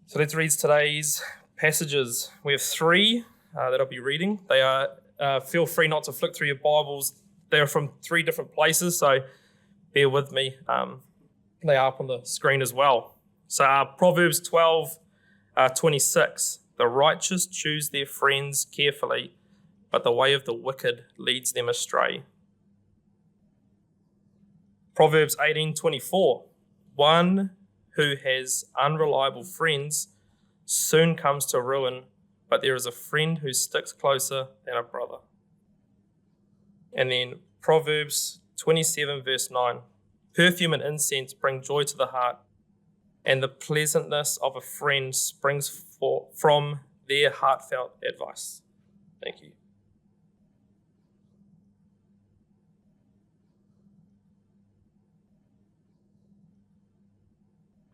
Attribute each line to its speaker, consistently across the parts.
Speaker 1: So let's read today's passages. We have three that I'll be reading. They are, feel free not to flick through your Bibles. They are from three different places, so bear with me. They are up on the screen as well. So Proverbs 12:26. The righteous choose their friends carefully, but the way of the wicked leads them astray. Proverbs 18:24. One who has unreliable friends soon comes to ruin, but there is a friend who sticks closer than a brother. And then Proverbs 27:9. Perfume and incense bring joy to the heart, and the pleasantness of a friend springs from their heartfelt advice. Thank you.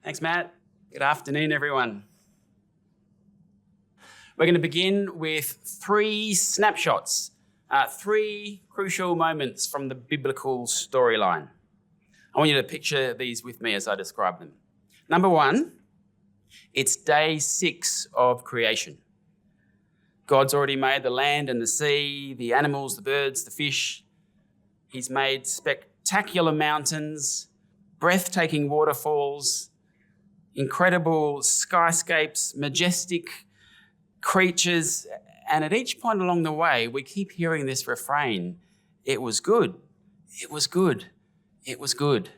Speaker 2: Thanks, Matt. Good afternoon, everyone. We're going to begin with three snapshots, three crucial moments from the biblical storyline. I want you to picture these with me as I describe them. Number one, it's day 6 of creation. God's already made the land and the sea, the animals, the birds, the fish. He's made spectacular mountains, breathtaking waterfalls, incredible skyscapes, majestic creatures. And at each point along the way, we keep hearing this refrain, it was good, it was good, it was good.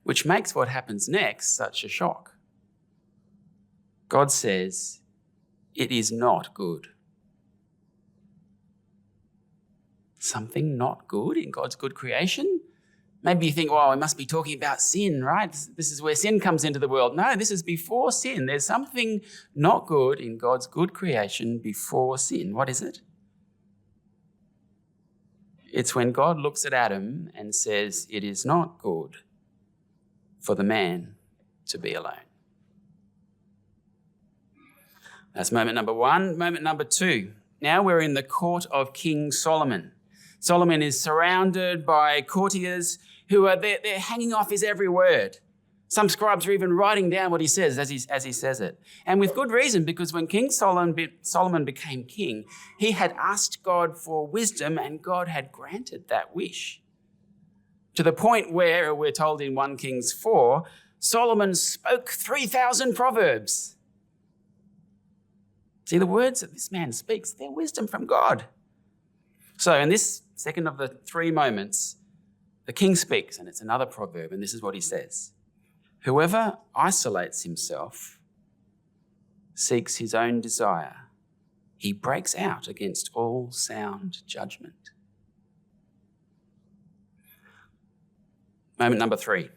Speaker 2: Which makes what happens next such a shock. God says, it is not good. Something not good in God's good creation? Maybe you think, well, we must be talking about sin, right? This is where sin comes into the world. No, this is before sin. There's something not good in God's good creation before sin. What is it? It's when God looks at Adam and says, it is not good for the man to be alone. That's moment number one. Moment number two. Now we're in the court of King Solomon. Solomon is surrounded by courtiers who are they're hanging off his every word. Some scribes are even writing down what he says as he says it. And with good reason, because when King Solomon became king, he had asked God for wisdom and God had granted that wish. To the point where, we're told in 1 Kings 4, Solomon spoke 3,000 proverbs. See, the words that this man speaks, they're wisdom from God. So in this second of the three moments, the king speaks, and it's another proverb, and this is what he says. Whoever isolates himself seeks his own desire. He breaks out against all sound judgment. Moment number 3.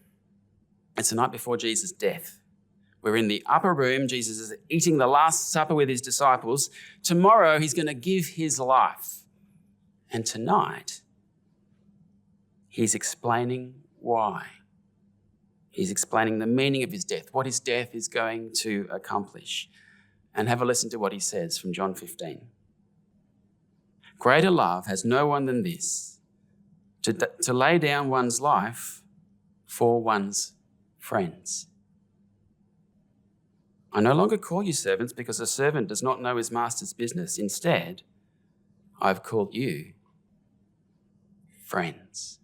Speaker 2: It's the night before Jesus' death. We're in the upper room. Jesus is eating the Last Supper with his disciples. Tomorrow, he's going to give his life. And tonight, he's explaining why. He's explaining the meaning of his death, what his death is going to accomplish. And have a listen to what he says from John 15. Greater love has no one than this, to lay down one's life for one's friends. I no longer call you servants because a servant does not know his master's business. Instead, I've called you friends.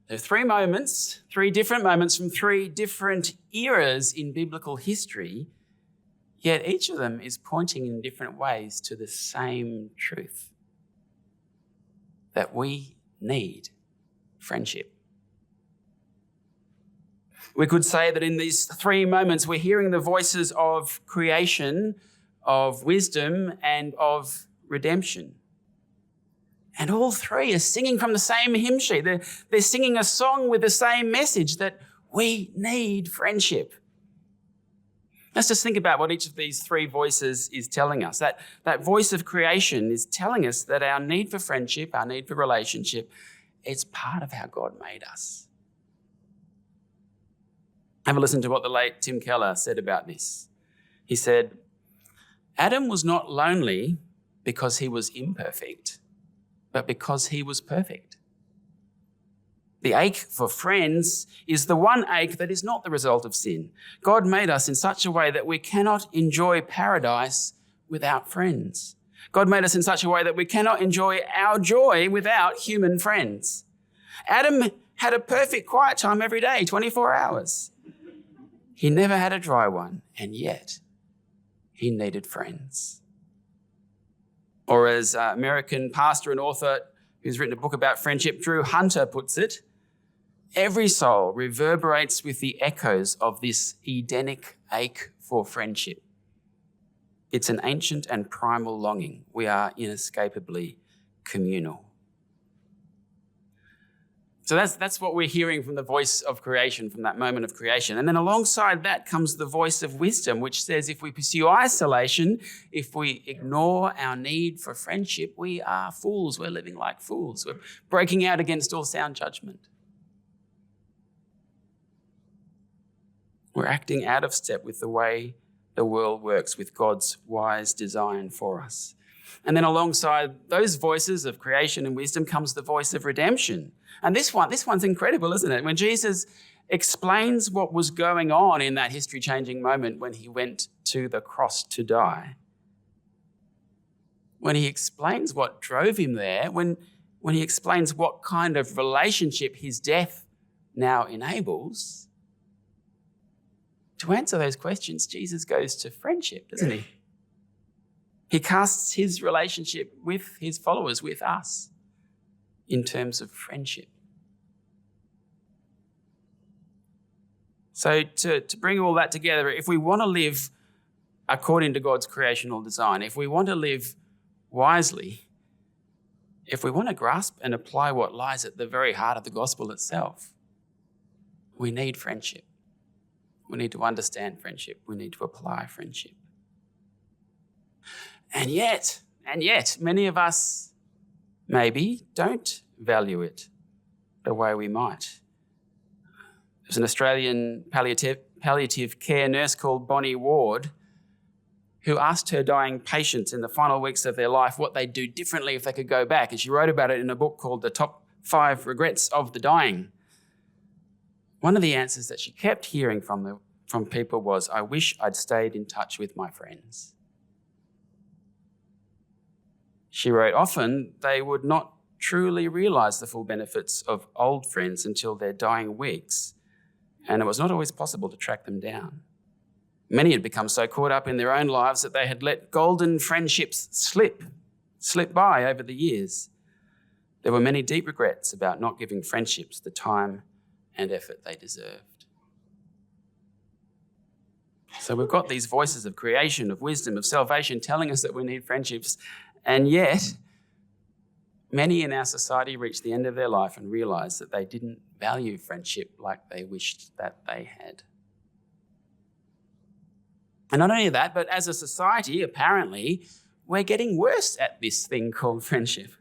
Speaker 2: There are three different moments from three different eras in biblical history, yet each of them is pointing in different ways to the same truth, that we need friendship. We could say that in these three moments, we're hearing the voices of creation, of wisdom, and of redemption. And all three are singing from the same hymn sheet. They're singing a song with the same message, that we need friendship. Let's just think about what each of these three voices is telling us. That voice of creation is telling us that our need for friendship, our need for relationship, it's part of how God made us. Have a listen to what the late Tim Keller said about this. He said, Adam was not lonely because he was imperfect, but because he was perfect. The ache for friends is the one ache that is not the result of sin. God made us in such a way that we cannot enjoy paradise without friends. God made us in such a way that we cannot enjoy our joy without human friends. Adam had a perfect quiet time every day, 24 hours. He never had a dry one, and yet he needed friends. Or as American pastor and author who's written a book about friendship, Drew Hunter, puts it, every soul reverberates with the echoes of this Edenic ache for friendship. It's an ancient and primal longing. We are inescapably communal. So that's what we're hearing from the voice of creation, from that moment of creation. And then alongside that comes the voice of wisdom, which says if we pursue isolation, if we ignore our need for friendship, we are fools. We're living like fools. We're breaking out against all sound judgment. We're acting out of step with the way the world works, with God's wise design for us. And then alongside those voices of creation and wisdom comes the voice of redemption. And this one's incredible, isn't it? When Jesus explains what was going on in that history-changing moment when he went to the cross to die, when he explains what drove him there, when he explains what kind of relationship his death now enables, to answer those questions, Jesus goes to friendship, doesn't he? He casts his relationship with his followers, with us, in terms of friendship. So to bring all that together, if we want to live according to God's creational design, if we want to live wisely, if we want to grasp and apply what lies at the very heart of the gospel itself, we need friendship. We need to understand friendship. We need to apply friendship. And yet, many of us maybe don't value it the way we might. There's an Australian palliative care nurse called Bonnie Ward who asked her dying patients in the final weeks of their life what they'd do differently if they could go back. And she wrote about it in a book called The Top 5 Regrets of the Dying. One of the answers that she kept hearing from people was, "I wish I'd stayed in touch with my friends." She wrote, often they would not truly realise the full benefits of old friends until their dying weeks, and it was not always possible to track them down. Many had become so caught up in their own lives that they had let golden friendships slip by over the years. There were many deep regrets about not giving friendships the time and effort they deserved. So we've got these voices of creation, of wisdom, of salvation telling us that we need friendships, and yet many in our society reach the end of their life and realise that they didn't value friendship like they wished that they had. And not only that, but as a society, apparently, we're getting worse at this thing called friendship.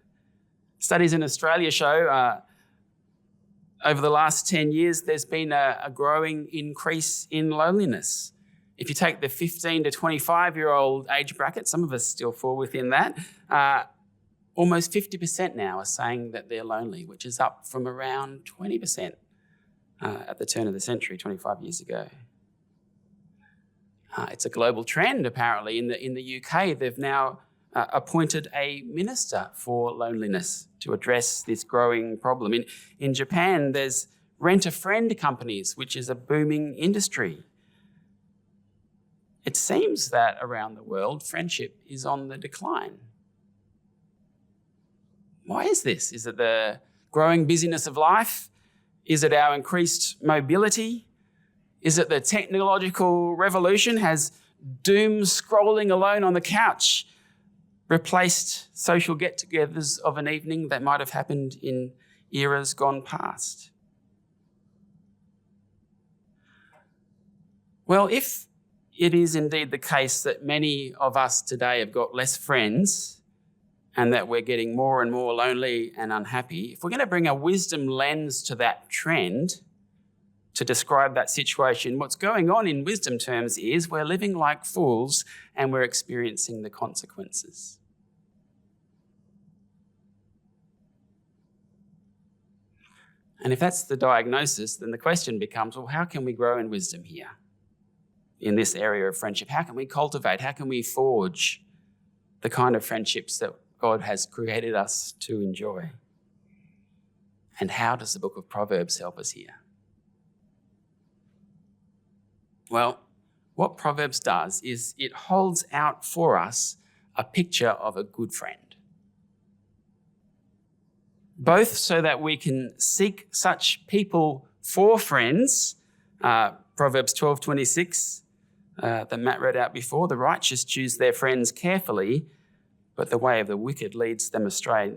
Speaker 2: Studies in Australia show over the last 10 years, there's been a growing increase in loneliness. If you take the 15 to 25-year-old age bracket, some of us still fall within that, almost 50% now are saying that they're lonely, which is up from around 20% at the turn of the century, 25 years ago. It's a global trend, apparently. In the UK, they've now appointed a minister for loneliness to address this growing problem. In Japan, there's rent-a-friend companies, which is a booming industry. It seems that around the world, friendship is on the decline. Why is this? Is it the growing busyness of life? Is it our increased mobility? Is it the technological revolution? Has doom scrolling alone on the couch replaced social get-togethers of an evening that might have happened in eras gone past? Well, if it is indeed the case that many of us today have got less friends and that we're getting more and more lonely and unhappy, if we're going to bring a wisdom lens to that trend to describe that situation, what's going on in wisdom terms is we're living like fools and we're experiencing the consequences. And if that's the diagnosis, then the question becomes, well, how can we grow in wisdom here in this area of friendship? How can we cultivate? How can we forge the kind of friendships that God has created us to enjoy? And how does the book of Proverbs help us here? Well, what Proverbs does is it holds out for us a picture of a good friend. Both so that we can seek such people for friends, Proverbs 12:26, that Matt read out before, the righteous choose their friends carefully, but the way of the wicked leads them astray.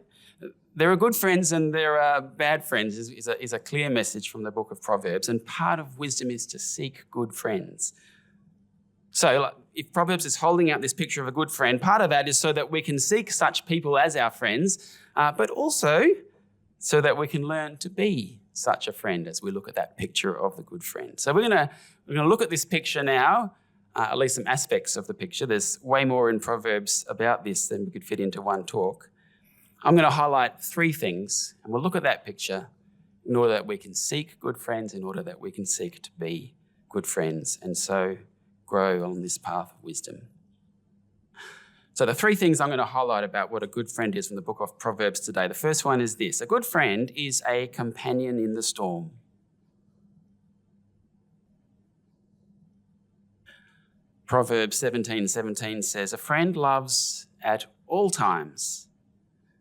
Speaker 2: There are good friends and there are bad friends is a clear message from the book of Proverbs, and part of wisdom is to seek good friends. So if Proverbs is holding out this picture of a good friend, part of that is so that we can seek such people as our friends, but also so that we can learn to be such a friend as we look at that picture of the good friend. So we're going to look at this picture now, at least some aspects of the picture. There's way more in Proverbs about this than we could fit into one talk. I'm going to highlight three things, and we'll look at that picture in order that we can seek good friends, in order that we can seek to be good friends, and so grow on this path of wisdom. So the three things I'm going to highlight about what a good friend is from the book of Proverbs today. The first one is this: a good friend is a companion in the storm. Proverbs 17:17 says, "A friend loves at all times,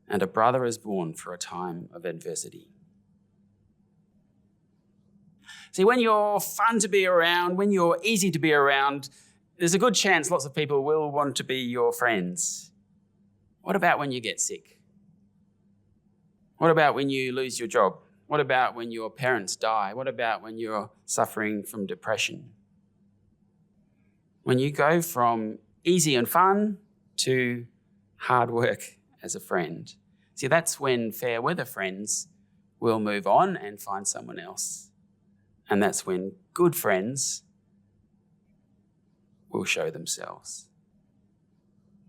Speaker 2: and a brother is born for a time of adversity." See, when you're fun to be around, when you're easy to be around, there's a good chance lots of people will want to be your friends. What about when you get sick? What about when you lose your job? What about when your parents die? What about when you're suffering from depression? When you go from easy and fun to hard work as a friend. See, that's when fair weather friends will move on and find someone else. And that's when good friends will show themselves.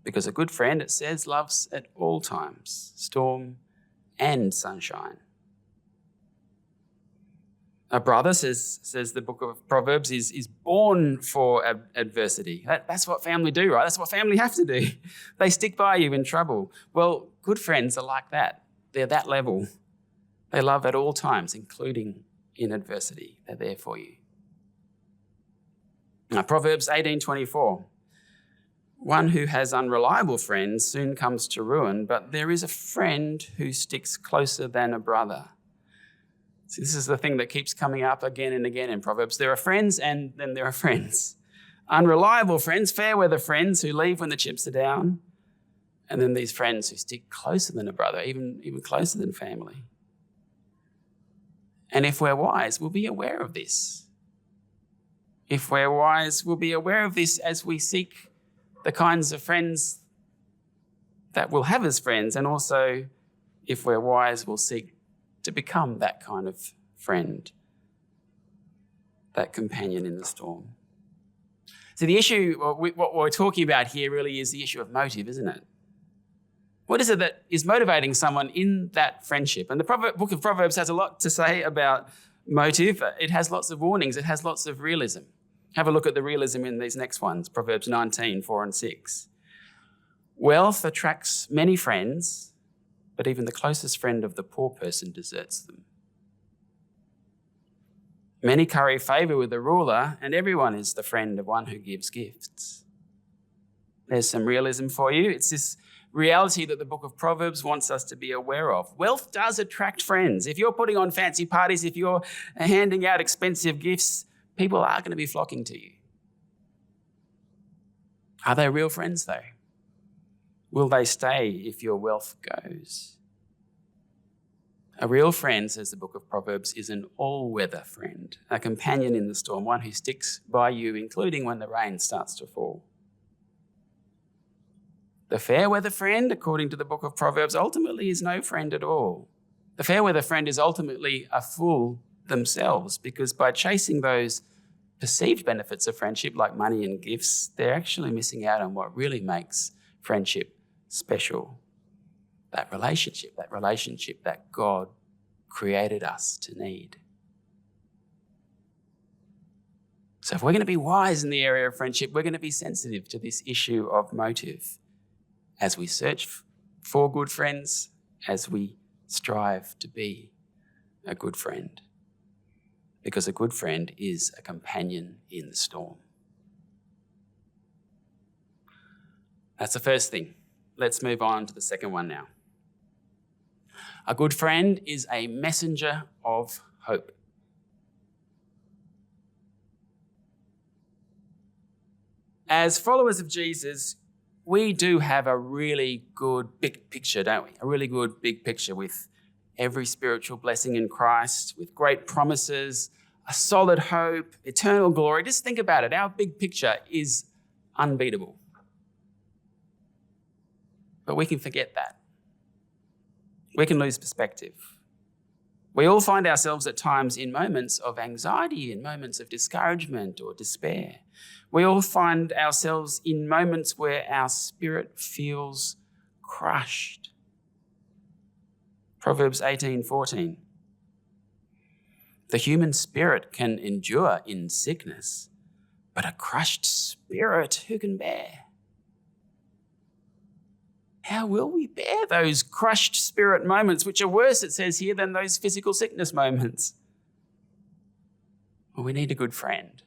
Speaker 2: Because a good friend, it says, loves at all times, storm and sunshine. A brother, says the book of Proverbs, is born for adversity. That's what family do, right? That's what family have to do. They stick by you in trouble. Well, good friends are like that. They're that level. They love at all times, including in adversity. They're there for you. Now, Proverbs 18:24. One who has unreliable friends soon comes to ruin, but there is a friend who sticks closer than a brother. See, this is the thing that keeps coming up again and again in Proverbs. There are friends and then there are friends. Unreliable friends, fair weather friends who leave when the chips are down, and then these friends who stick closer than a brother, even closer than family. And if we're wise, we'll be aware of this. If we're wise, we'll be aware of this as we seek the kinds of friends that we'll have as friends, and also, if we're wise, we'll seek to become that kind of friend, that companion in the storm. So the issue, what we're talking about here really is the issue of motive, isn't it? What is it that is motivating someone in that friendship? And the book of Proverbs has a lot to say about motive. It has lots of warnings. It has lots of realism. Have a look at the realism in these next ones, Proverbs 19:4 and 6. Wealth attracts many friends, but even the closest friend of the poor person deserts them. Many curry favour with the ruler, and everyone is the friend of one who gives gifts. There's some realism for you. It's this reality that the book of Proverbs wants us to be aware of. Wealth does attract friends. If you're putting on fancy parties, if you're handing out expensive gifts, people are going to be flocking to you. Are they real friends, though? Will they stay if your wealth goes? A real friend, says the book of Proverbs, is an all-weather friend, a companion in the storm, one who sticks by you, including when the rain starts to fall. The fair weather friend, according to the book of Proverbs, ultimately is no friend at all. The fair weather friend is ultimately a fool themselves, because by chasing those perceived benefits of friendship like money and gifts, they're actually missing out on what really makes friendship special. That relationship that God created us to need. So if we're going to be wise in the area of friendship, we're going to be sensitive to this issue of motive as we search for good friends, as we strive to be a good friend. Because a good friend is a companion in the storm. That's the first thing. Let's move on to the second one now. A good friend is a messenger of hope. As followers of Jesus, we do have a really good big picture, don't we? A really good big picture with every spiritual blessing in Christ, with great promises, a solid hope, eternal glory. Just think about it. Our big picture is unbeatable. But we can forget that. We can lose perspective. We all find ourselves at times in moments of anxiety, in moments of discouragement or despair. We all find ourselves in moments where our spirit feels crushed. Proverbs 18:14. The human spirit can endure in sickness, but a crushed spirit who can bear? How will we bear those crushed spirit moments, which are worse, it says here, than those physical sickness moments? Well, we need a good friend.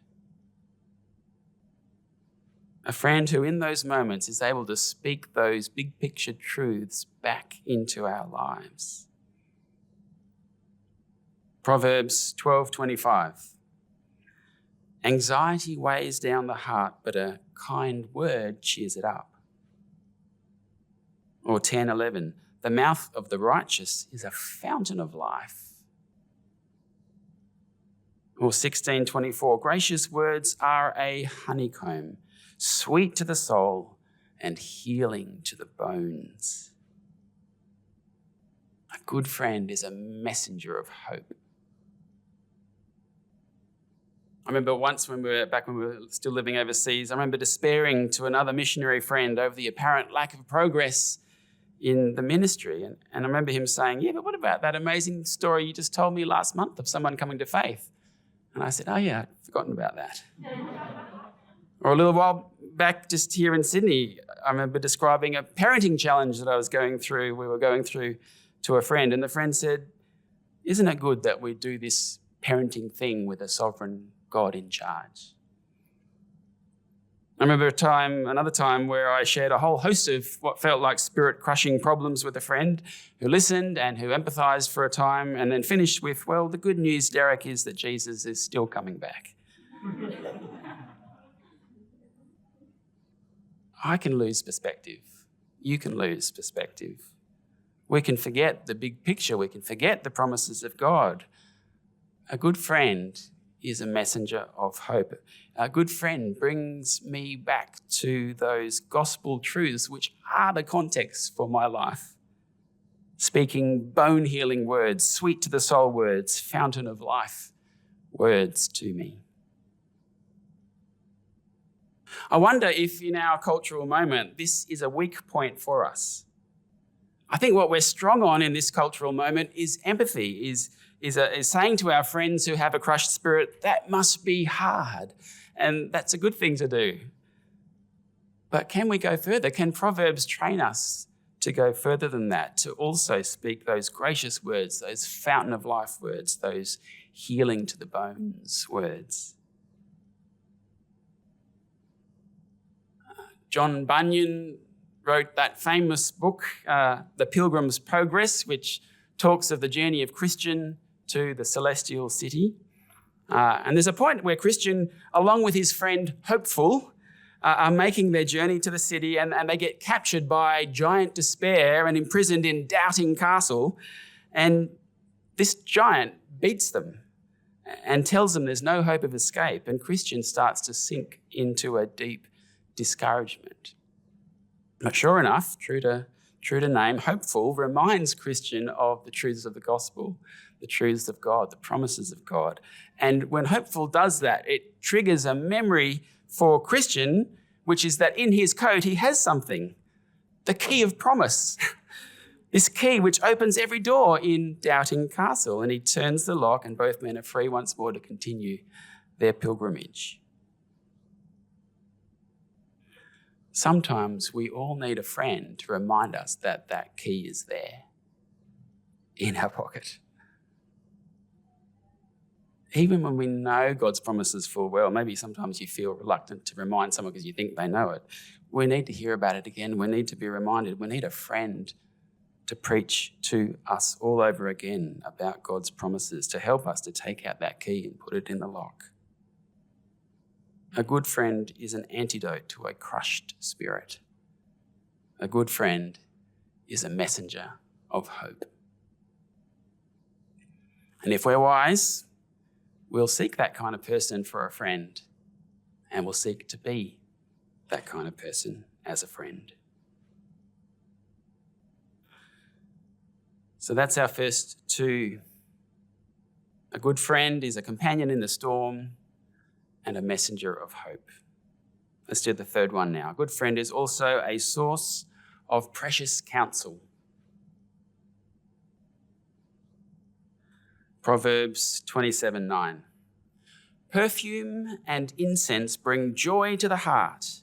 Speaker 2: A friend who in those moments is able to speak those big picture truths back into our lives. Proverbs 12:25. Anxiety weighs down the heart, but a kind word cheers it up. Or 10:11. The mouth of the righteous is a fountain of life. Or 16:24. Gracious words are a honeycomb, sweet to the soul and healing to the bones. A good friend is a messenger of hope. I remember once when we were still living overseas, I remember despairing to another missionary friend over the apparent lack of progress in the ministry. And I remember him saying, yeah, but what about that amazing story you just told me last month of someone coming to faith? And I said, oh yeah, I'd forgotten about that. Or a little while back just here in Sydney, I remember describing a parenting challenge that we were going through to a friend. And the friend said, isn't it good that we do this parenting thing with a sovereign God in charge? I remember another time where I shared a whole host of what felt like spirit-crushing problems with a friend who listened and who empathized for a time and then finished with, well, the good news, Derek, is that Jesus is still coming back. I can lose perspective. You can lose perspective. We can forget the big picture. We can forget the promises of God. A good friend is a messenger of hope. A good friend brings me back to those gospel truths which are the context for my life. Speaking bone-healing words, sweet to the soul words, fountain of life words to me. I wonder if in our cultural moment, this is a weak point for us. I think what we're strong on in this cultural moment is empathy, is saying to our friends who have a crushed spirit, that must be hard. And that's a good thing to do. But can we go further? Can Proverbs train us to go further than that, to also speak those gracious words, those fountain of life words, those healing to the bones words? John Bunyan wrote that famous book, The Pilgrim's Progress, which talks of the journey of Christian to the celestial city. And there's a point where Christian, along with his friend Hopeful, are making their journey to the city and they get captured by giant despair and imprisoned in Doubting Castle. And this giant beats them and tells them there's no hope of escape. And Christian starts to sink into a deep discouragement. But sure enough, true to name, Hopeful reminds Christian of the truths of the gospel, the truths of God, the promises of God. And when Hopeful does that, it triggers a memory for Christian, which is that in his coat he has something, the key of promise. This key which opens every door in Doubting Castle, and he turns the lock and both men are free once more to continue their pilgrimage. Sometimes we all need a friend to remind us that that key is there in our pocket. Even when we know God's promises full well, maybe sometimes you feel reluctant to remind someone because you think they know it. We need to hear about it again. We need to be reminded. We need a friend to preach to us all over again about God's promises, to help us to take out that key and put it in the lock. A good friend is an antidote to a crushed spirit. A good friend is a messenger of hope. And if we're wise, we'll seek that kind of person for a friend, and we'll seek to be that kind of person as a friend. So that's our first two. A good friend is a companion in the storm and a messenger of hope. Let's do the third one now. A good friend is also a source of precious counsel. Proverbs 27:9. Perfume and incense bring joy to the heart,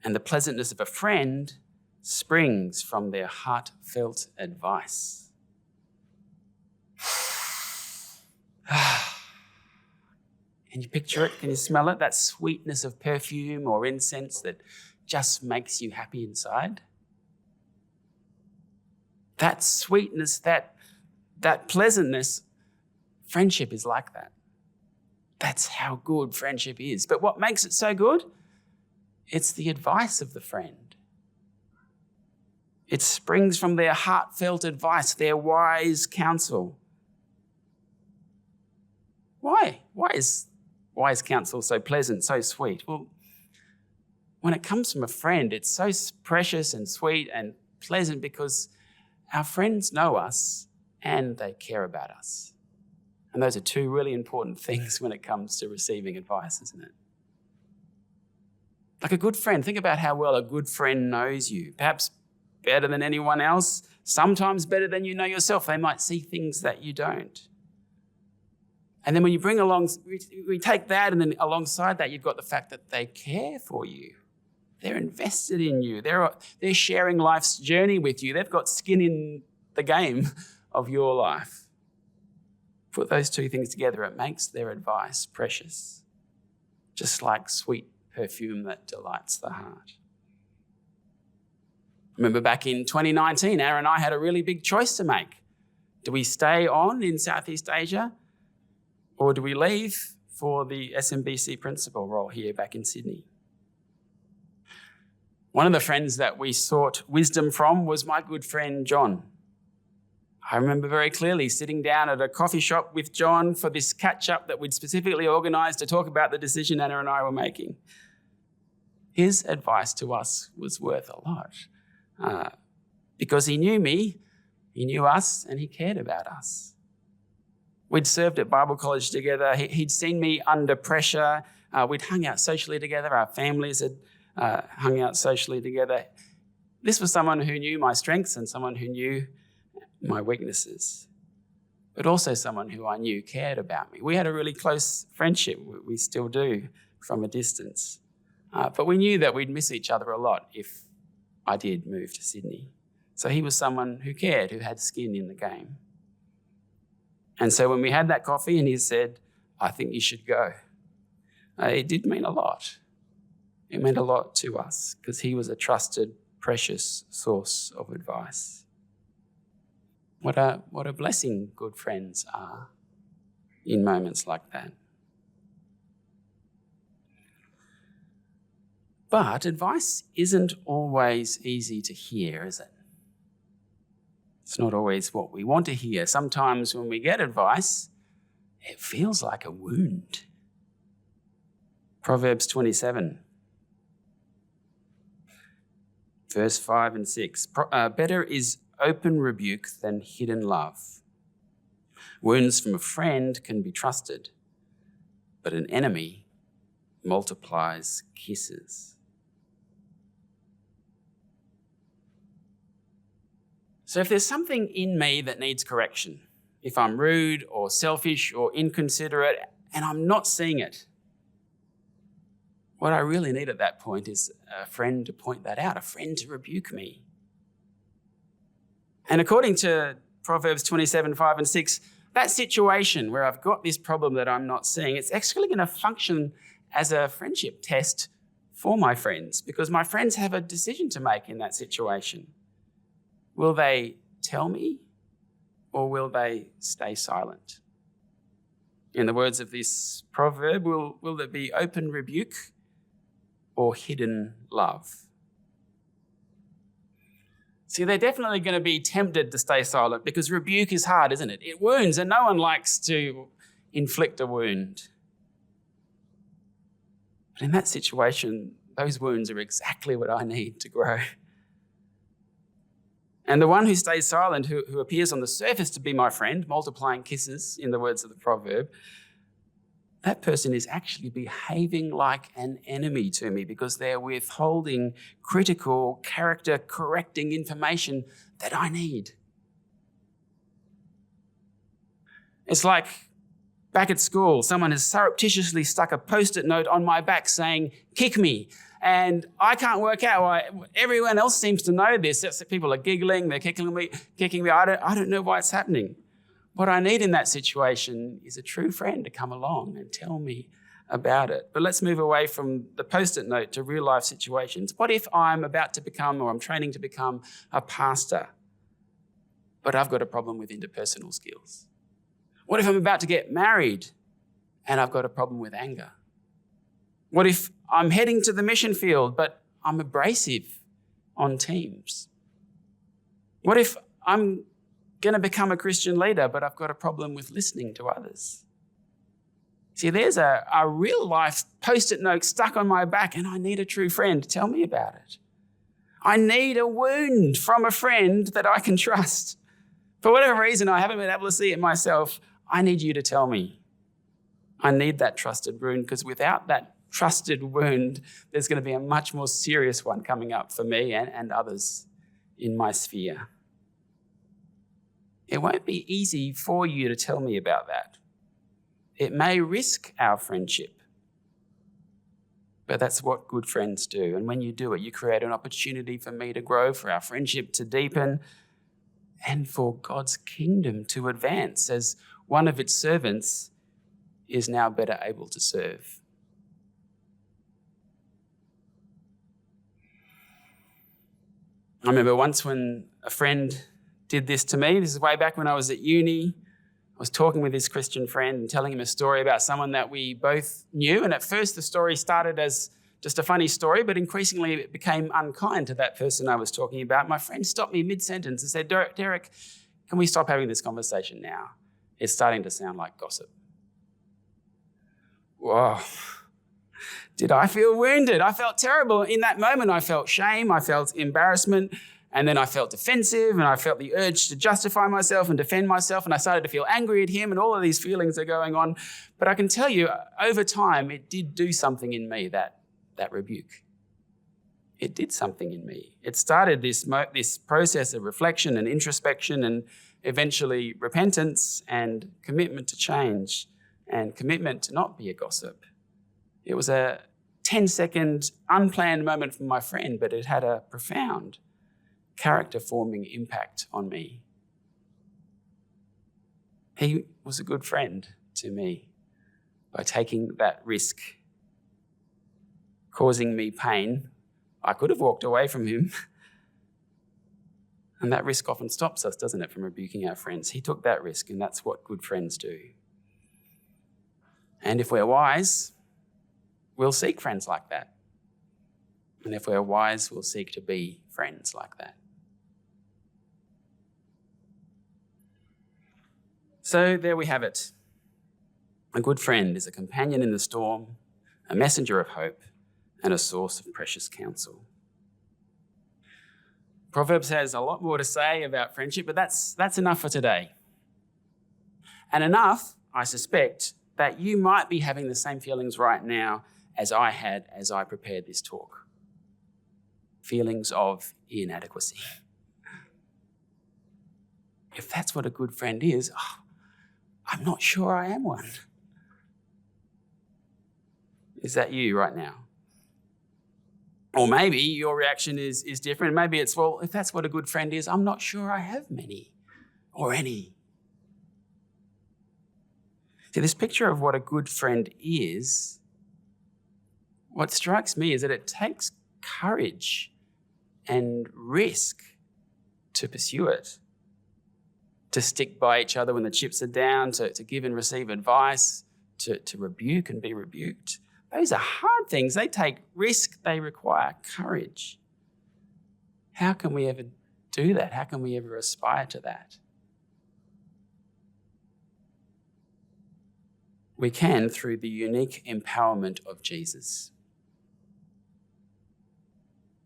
Speaker 2: and the pleasantness of a friend springs from their heartfelt advice. Can you picture it? Can you smell it? That sweetness of perfume or incense that just makes you happy inside. That sweetness, that pleasantness, friendship is like that. That's how good friendship is. But what makes it so good? It's the advice of the friend. It springs from their heartfelt advice, their wise counsel. Why? Why is wise counsel so pleasant, so sweet? Well, when it comes from a friend, it's so precious and sweet and pleasant because our friends know us and they care about us. And those are two really important things when it comes to receiving advice, isn't it? Like a good friend, think about how well a good friend knows you, perhaps better than anyone else, sometimes better than you know yourself. They might see things that you don't. And then when you bring along, we take that, and then alongside that, you've got the fact that they care for you. They're invested in you. They're sharing life's journey with you. They've got skin in the game of your life. Put those two things together, it makes their advice precious, just like sweet perfume that delights the heart. I remember back in 2019, Aaron and I had a really big choice to make. Do we stay on in Southeast Asia or do we leave for the SMBC principal role here back in Sydney? One of the friends that we sought wisdom from was my good friend, John. I remember very clearly sitting down at a coffee shop with John for this catch-up that we'd specifically organised to talk about the decision Anna and I were making. His advice to us was worth a lot because he knew me, he knew us, and he cared about us. We'd served at Bible college together. He'd seen me under pressure. We'd hung out socially together. Our families had hung out socially together. This was someone who knew my strengths and someone who knew my weaknesses, but also someone who I knew cared about me. We had a really close friendship. We still do from a distance. But we knew that we'd miss each other a lot if I did move to Sydney. So he was someone who cared, who had skin in the game. And so when we had that coffee and he said, I think you should go, it did mean a lot. It meant a lot to us because he was a trusted, precious source of advice. What a blessing good friends are in moments like that. But advice isn't always easy to hear, is it? It's not always what we want to hear. Sometimes when we get advice, it feels like a wound. Proverbs 27, verse 5 and 6. Better is open rebuke than hidden love. Wounds from a friend can be trusted, but an enemy multiplies kisses. So if there's something in me that needs correction, if I'm rude or selfish or inconsiderate and I'm not seeing it, what I really need at that point is a friend to point that out, a friend to rebuke me. And according to Proverbs 27:5-6, that situation where I've got this problem that I'm not seeing, it's actually going to function as a friendship test for my friends, because my friends have a decision to make in that situation. Will they tell me or will they stay silent? In the words of this proverb, will there be open rebuke or hidden love? See, they're definitely going to be tempted to stay silent because rebuke is hard, isn't it? It wounds, and no one likes to inflict a wound. But in that situation, those wounds are exactly what I need to grow. And the one who stays silent, who appears on the surface to be my friend, multiplying kisses in the words of the proverb, that person is actually behaving like an enemy to me because they're withholding critical, character-correcting information that I need. It's like back at school, someone has surreptitiously stuck a Post-it note on my back saying, "Kick me." And I can't work out why. Everyone else seems to know this. People are giggling, they're kicking me. I don't know why it's happening. What I need in that situation is a true friend to come along and tell me about it. But let's move away from the Post-it note to real life situations. What if I'm about to become, or I'm training to become, a pastor, but I've got a problem with interpersonal skills? What if I'm about to get married and I've got a problem with anger? What if I'm heading to the mission field, but I'm abrasive on teams? What if I'm going to become a Christian leader, but I've got a problem with listening to others? See, there's a real life Post-it note stuck on my back and I need a true friend to tell me about it. I need a wound from a friend that I can trust. For whatever reason, I haven't been able to see it myself. I need you to tell me. I need that trusted wound, because without that trusted wound, there's going to be a much more serious one coming up for me and others in my sphere. It won't be easy for you to tell me about that. It may risk our friendship, but that's what good friends do. And when you do it, you create an opportunity for me to grow, for our friendship to deepen, and for God's kingdom to advance as one of its servants is now better able to serve. I remember once when a friend did this to me. This is way back when I was at uni. I was talking with this Christian friend and telling him a story about someone that we both knew. And at first the story started as just a funny story, but increasingly it became unkind to that person I was talking about. My friend stopped me mid-sentence and said, Derek, can we stop having this conversation now? It's starting to sound like gossip." Whoa. Did I feel wounded? I felt terrible. In that moment, I felt shame, I felt embarrassment, and then I felt defensive, and I felt the urge to justify myself and defend myself, and I started to feel angry at him, and all of these feelings are going on. But I can tell you, over time, it did do something in me, that rebuke. It did something in me. It started this process of reflection and introspection and eventually repentance and commitment to change and commitment to not be a gossip. It was a 10-second unplanned moment from my friend, but it had a profound character-forming impact on me. He was a good friend to me by taking that risk, causing me pain. I could have walked away from him. And that risk often stops us, doesn't it, from rebuking our friends? He took that risk, and that's what good friends do. And if we're wise, we'll seek friends like that. And if we're wise, we'll seek to be friends like that. So there we have it. A good friend is a companion in the storm, a messenger of hope, and a source of precious counsel. Proverbs has a lot more to say about friendship, but that's enough for today. And enough, I suspect, that you might be having the same feelings right now as I had as I prepared this talk. Feelings of inadequacy. if that's what a good friend is, I'm not sure I am one. Is that you right now? Or maybe your reaction is different. Maybe it's, well, if that's what a good friend is, I'm not sure I have many or any. See, this picture of what a good friend is, what strikes me is that it takes courage and risk to pursue it, to stick by each other when the chips are down, to give and receive advice, to rebuke and be rebuked. Those are hard things. They take risk. They require courage. How can we ever do that? How can we ever aspire to that? We can through the unique empowerment of Jesus.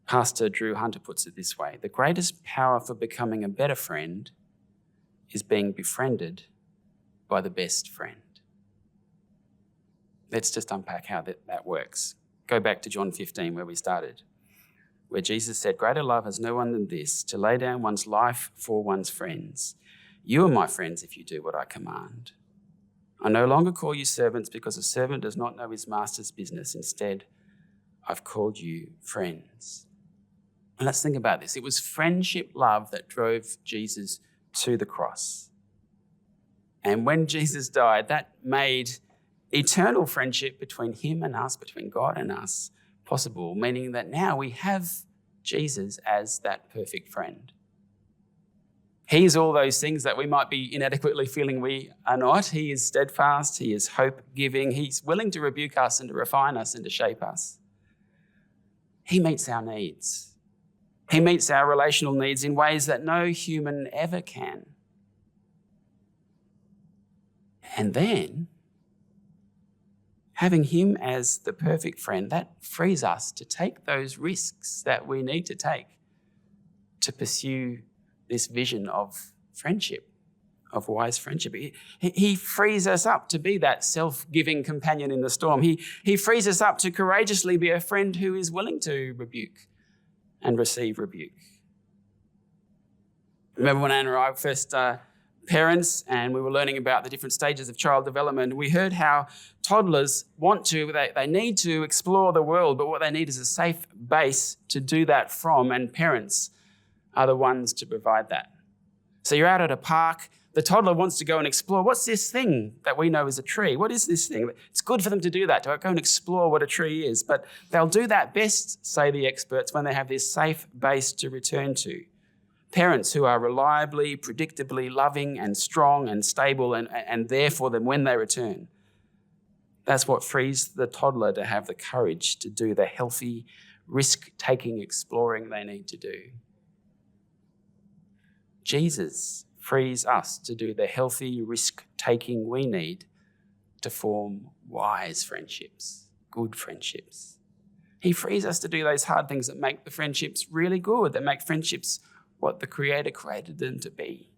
Speaker 2: Pastor Drew Hunter puts it this way: the greatest power for becoming a better friend is being befriended by the best friend. Let's just unpack how that works. Go back to John 15 where we started, where Jesus said, greater love has no one than this, to lay down one's life for one's friends. You are my friends if you do what I command. I no longer call you servants because a servant does not know his master's business. Instead, I've called you friends. And let's think about this. It was friendship love that drove Jesus to the cross. And when Jesus died, that made eternal friendship between him and us, between God and us, possible, meaning that now we have Jesus as that perfect friend. He's all those things that we might be inadequately feeling we are not. He is steadfast. He is hope-giving. He's willing to rebuke us and to refine us and to shape us. He meets our needs. He meets our relational needs in ways that no human ever can. And then, having him as the perfect friend, that frees us to take those risks that we need to take to pursue this vision of friendship, of wise friendship. He frees us up to be that self-giving companion in the storm. He frees us up to courageously be a friend who is willing to rebuke and receive rebuke. Remember when Anna and I were first parents and we were learning about the different stages of child development, we heard how toddlers they need to explore the world, but what they need is a safe base to do that from, and parents are the ones to provide that. So you're out at a park, the toddler wants to go and explore. What's this thing that we know is a tree? What is this thing? It's good for them to do that, to go and explore what a tree is, but they'll do that best, say the experts, when they have this safe base to return to. Parents who are reliably, predictably loving and strong and stable and there for them when they return. That's what frees the toddler to have the courage to do the healthy, risk-taking exploring they need to do. Jesus frees us to do the healthy risk-taking we need to form wise friendships, good friendships. He frees us to do those hard things that make the friendships really good, that make friendships what the Creator created them to be.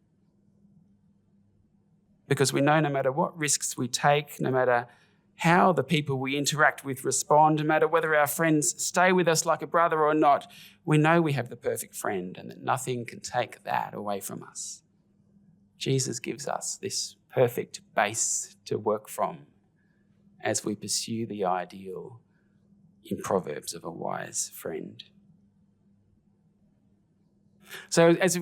Speaker 2: Because we know no matter what risks we take, no matter how the people we interact with respond, no matter whether our friends stay with us like a brother or not, we know we have the perfect friend and that nothing can take that away from us. Jesus gives us this perfect base to work from as we pursue the ideal in Proverbs of a wise friend. So as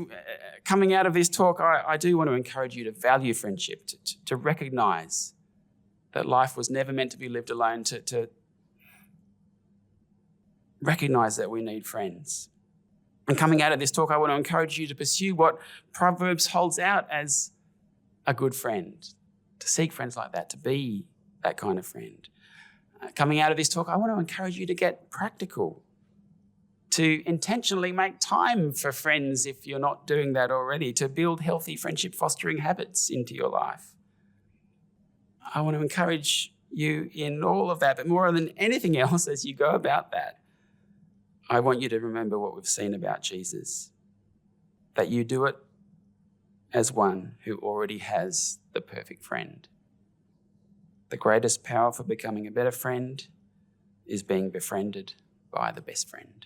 Speaker 2: coming out of this talk, I do want to encourage you to value friendship, to recognise that life was never meant to be lived alone, to recognise that we need friends. And coming out of this talk, I want to encourage you to pursue what Proverbs holds out as a good friend, to seek friends like that, to be that kind of friend. Coming out of this talk, I want to encourage you to get practical, to intentionally make time for friends if you're not doing that already, to build healthy friendship fostering habits into your life. I want to encourage you in all of that, but more than anything else, as you go about that, I want you to remember what we've seen about Jesus, that you do it as one who already has the perfect friend. The greatest power for becoming a better friend is being befriended by the best friend.